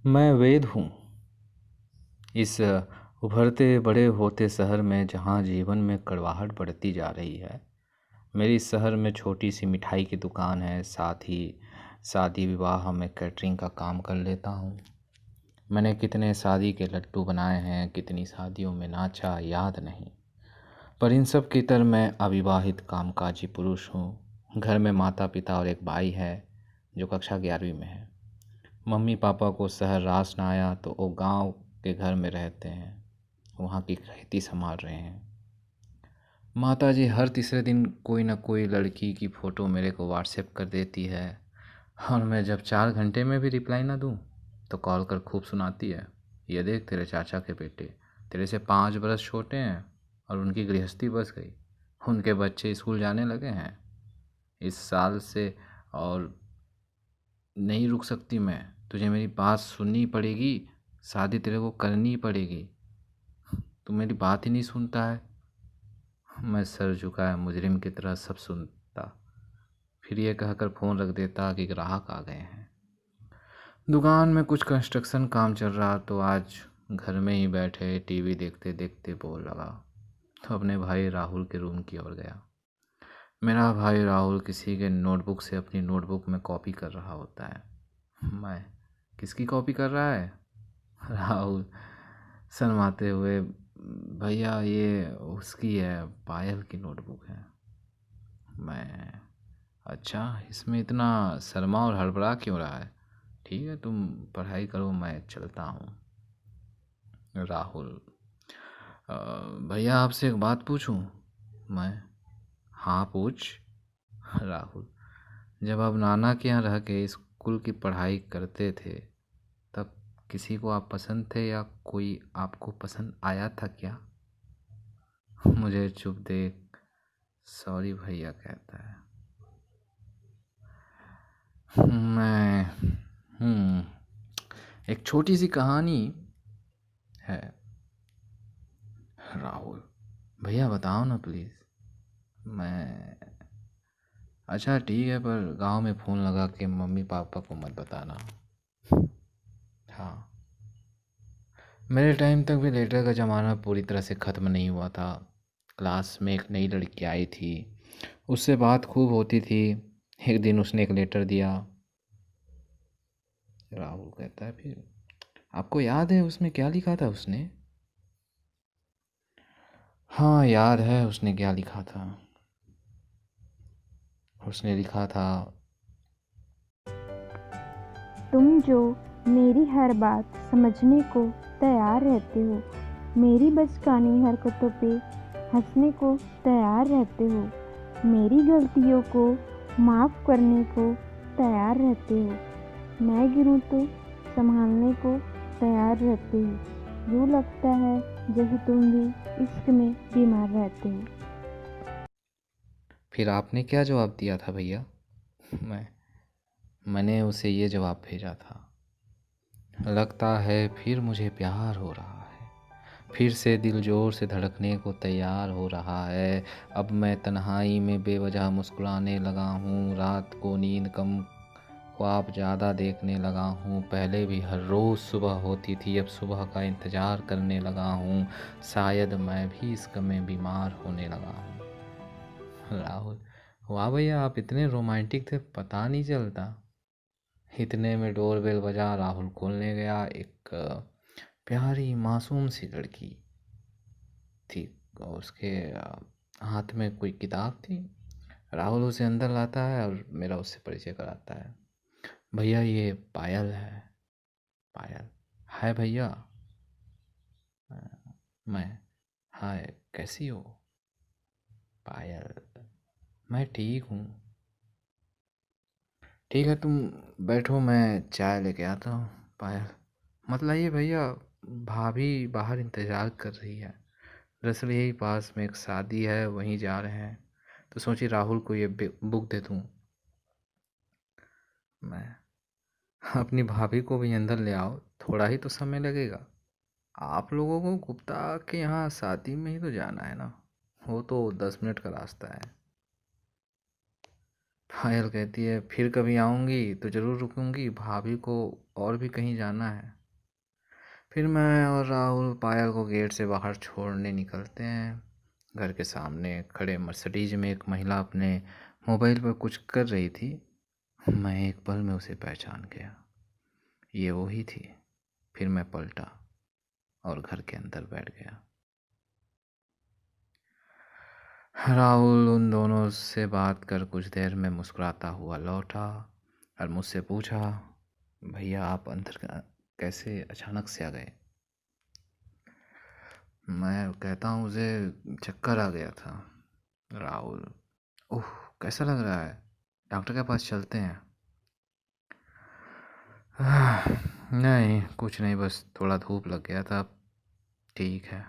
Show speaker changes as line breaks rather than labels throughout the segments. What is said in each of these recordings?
मैं वेद हूँ। इस उभरते बड़े होते शहर में जहाँ जीवन में कड़वाहट बढ़ती जा रही है। मेरी इस शहर में छोटी सी मिठाई की दुकान है, साथ ही शादी विवाह में कैटरिंग का काम कर लेता हूँ। मैंने कितने शादी के लड्डू बनाए हैं, कितनी शादियों में नाचा याद नहीं। पर इन सब की तरह मैं अविवाहित कामकाजी पुरुष हूँ। घर में माता पिता और एक भाई है जो कक्षा 11वीं में है। मम्मी पापा को शहर रास ना आया तो वो गांव के घर में रहते हैं, वहाँ की खेती संभाल रहे हैं। माता जी हर तीसरे दिन कोई ना कोई लड़की की फ़ोटो मेरे को व्हाट्सएप कर देती है, और मैं जब 4 घंटे में भी रिप्लाई ना दूँ तो कॉल कर खूब सुनाती है। ये देख तेरे चाचा के बेटे तेरे से 5 बरस छोटे हैं और उनकी गृहस्थी बस गई, उनके बच्चे स्कूल जाने लगे हैं इस साल से, और नहीं रुक सकती मैं, तुझे मेरी बात सुननी पड़ेगी, शादी तेरे को करनी पड़ेगी। तू मेरी बात ही नहीं सुनता है। मैं सर झुकाए मुजरिम की तरह सब सुनता, फिर ये कहकर फ़ोन रख देता कि ग्राहक आ गए हैं। दुकान में कुछ कंस्ट्रक्शन काम चल रहा तो आज घर में ही बैठे टीवी देखते देखते बोर लगा तो अपने भाई राहुल के रूम की ओर गया। मेरा भाई राहुल किसी के नोटबुक से अपनी नोटबुक में कॉपी कर रहा होता है। मैं, किसकी कॉपी कर रहा है? राहुल शर्माते हुए, भैया ये उसकी है, पायल की नोटबुक है। मैं, अच्छा इसमें इतना शर्मा और हड़बड़ा क्यों रहा है? ठीक है तुम पढ़ाई करो, मैं चलता हूँ। राहुल, भैया आपसे एक बात पूछूं? मैं, हाँ पूछ। राहुल, जब आप नाना के यहाँ रह के स्कूल की पढ़ाई करते थे तब किसी को आप पसंद थे या कोई आपको पसंद आया था क्या? मुझे चुप देख सॉरी भैया कहता है। मैं, एक छोटी सी कहानी है। राहुल, भैया बताओ ना प्लीज़। मैं, अच्छा ठीक है पर गांव में फ़ोन लगा के मम्मी पापा को मत बताना। हाँ, मेरे टाइम तक भी लेटर का ज़माना पूरी तरह से ख़त्म नहीं हुआ था। क्लास में एक नई लड़की आई थी, उससे बात खूब होती थी। एक दिन उसने एक लेटर दिया। राहुल कहता है, फिर आपको याद है उसमें क्या लिखा था उसने? हाँ याद है उसने क्या लिखा था। उसने लिखा था,
तुम जो मेरी हर बात समझने को तैयार रहते हो, मेरी बचकानी हरकतों पे हंसने को तैयार रहते हो, मेरी गलतियों को माफ़ करने को तैयार रहते हो, मैं गिरूँ तो संभालने को तैयार रहते हो। यूँ लगता है जैसे तुम भी इश्क में बीमार रहते हो।
फिर आपने क्या जवाब दिया था भैया? मैंने उसे ये जवाब भेजा था, लगता है फिर मुझे प्यार हो रहा है, फिर से दिल जोर से धड़कने को तैयार हो रहा है। अब मैं तन्हाई में बेवजह मुस्कुराने लगा हूँ, रात को नींद कम, ख्वाब ज़्यादा देखने लगा हूँ। पहले भी हर रोज़ सुबह होती थी, अब सुबह का इंतज़ार करने लगा हूँ। शायद मैं भी इश्क में बीमार होने लगा हूँ। राहुल, वाह भैया आप इतने रोमांटिक थे, पता नहीं चलता। इतने में डोरबेल बजा। राहुल खोलने गया। एक प्यारी मासूम सी लड़की थी और उसके हाथ में कोई किताब थी। राहुल उसे अंदर लाता है और मेरा उससे परिचय कराता है। भैया ये पायल है। पायल, हाय भैया। मैं, हाय कैसी हो? पायल, मैं ठीक हूँ। ठीक है तुम बैठो, मैं चाय लेके आता हूँ। पायल, मतलब ये भैया भाभी बाहर इंतज़ार कर रही है। दरअसल यही पास में एक शादी है, वहीं जा रहे हैं, तो सोची राहुल को ये बुक दे दूँ। मैं, अपनी भाभी को भी अंदर ले आओ, थोड़ा ही तो समय लगेगा। आप लोगों को गुप्ता के यहाँ शादी में ही तो जाना है ना, वो तो 10 मिनट का रास्ता है। पायल कहती है, फिर कभी आऊँगी तो ज़रूर रुकूंगी, भाभी को और भी कहीं जाना है। फिर मैं और राहुल पायल को गेट से बाहर छोड़ने निकलते हैं। घर के सामने खड़े मर्सिडीज में एक महिला अपने मोबाइल पर कुछ कर रही थी। मैं एक पल में उसे पहचान गया, ये वही थी। फिर मैं पलटा और घर के अंदर बैठ गया। राहुल उन दोनों से बात कर कुछ देर में मुस्कुराता हुआ लौटा और मुझसे पूछा, भैया आप अंदर कैसे अचानक से आ गए? मैं कहता हूँ मुझे चक्कर आ गया था। राहुल, ओह कैसा लग रहा है, डॉक्टर के पास चलते हैं? नहीं कुछ नहीं, बस थोड़ा धूप लग गया था, ठीक है।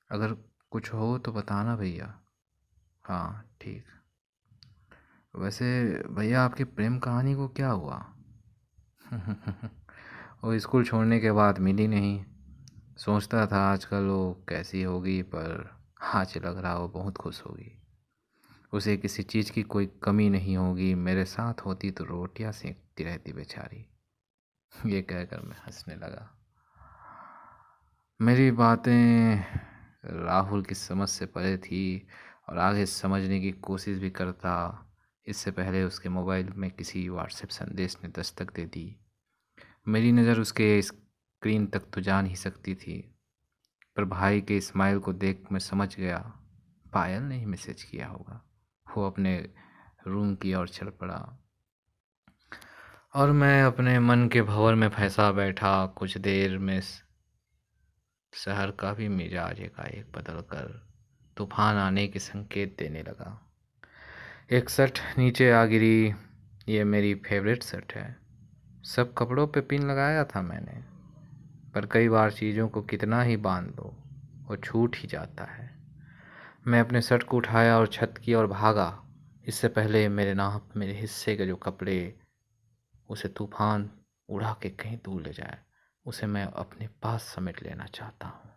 अगर कुछ हो तो बताना भैया। हाँ ठीक। वैसे भैया आपकी प्रेम कहानी को क्या हुआ? वो स्कूल छोड़ने के बाद मिली नहीं। सोचता था आजकल वो कैसी होगी, पर आज लग रहा वो बहुत खुश होगी। उसे किसी चीज़ की कोई कमी नहीं होगी, मेरे साथ होती तो रोटियां सेकती रहती बेचारी। ये कहकर मैं हंसने लगा। मेरी बातें राहुल की समझ से परे थी और आगे समझने की कोशिश भी करता। इससे पहले उसके मोबाइल में किसी व्हाट्सएप संदेश ने दस्तक दे दी। मेरी नज़र उसके स्क्रीन तक तो जा नहीं सकती थी, पर भाई के स्माइल को देख मैं समझ गया पायल ने ही मैसेज किया होगा। वो अपने रूम की ओर चल पड़ा और मैं अपने मन के भंवर में फंसा बैठा। कुछ देर में शहर का भी मिजाज एकाएक बदल कर तूफान आने के संकेत देने लगा। एक शर्ट नीचे आ गिरी। ये मेरी फेवरेट शर्ट है। सब कपड़ों पे पिन लगाया था मैंने, पर कई बार चीज़ों को कितना ही बांध लो वो छूट ही जाता है। मैं अपने शर्ट को उठाया और छत की ओर भागा। इससे पहले मेरे हिस्से के जो कपड़े उसे तूफान उड़ा के कहीं दूर ले जाए, उसे मैं अपने पास समेट लेना चाहता हूँ।